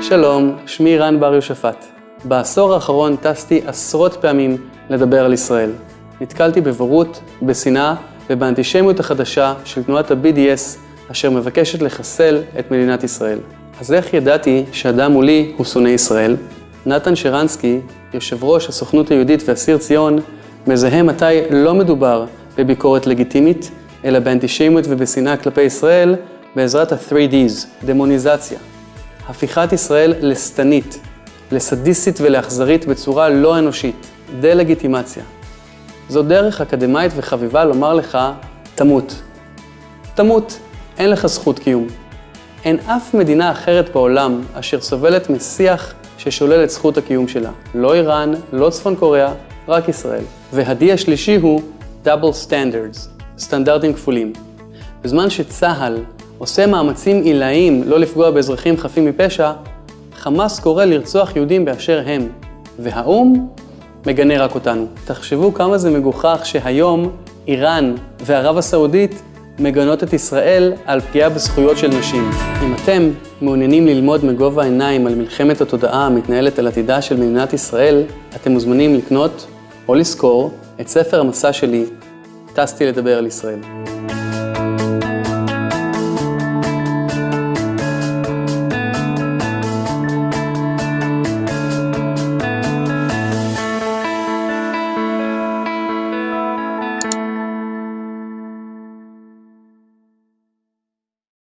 שלום, שמי רן בר יושפט. בעשור האחרון טסתי עשרות פעמים לדבר על ישראל. נתקלתי בבורות, בשנאה ובאנטישמיות החדשה של תנועת ה-BDS אשר מבקשת לחסל את מדינת ישראל. אז איך ידעתי שאדם מולי הוא שונא ישראל? נתן שרנסקי, יושב ראש הסוכנות היהודית ואסיר ציון, מזהה מתי לא מדובר בביקורת לגיטימית, אלא באנטישמיות ובשנאה כלפי ישראל בעזרת ה-3Ds, דמוניזציה. הפיכת ישראל לסתנית, לסדיסטית ולאכזרית בצורה לא אנושית, דה-לגיטימציה. זו דרך אקדמית וחביבה לומר לך, תמות. תמות, אין לך זכות קיום. אין אף מדינה אחרת בעולם אשר סובלת משיח ששולל את זכות הקיום שלה. לא איראן, לא צפון קוריאה, רק ישראל. והדי השלישי הוא double standards, סטנדרטים כפולים. בזמן שצה"ל עושה מאמצים עילאיים לא לפגוע באזרחים חפים מפשע, חמאס קורא לרצוח יהודים באשר הם, והאום מגנה רק אותנו. תחשבו כמה זה מגוחך שהיום איראן וערב הסעודית מגנות את ישראל על פגיעה בזכויות של נשים. אם אתם מעוניינים ללמוד מגובה העיניים על מלחמת התודעה המתנהלת על עתידה של מדינת ישראל, אתם מוזמנים לקנות או לזכור את ספר המסע שלי, טסתי לדבר על ישראל.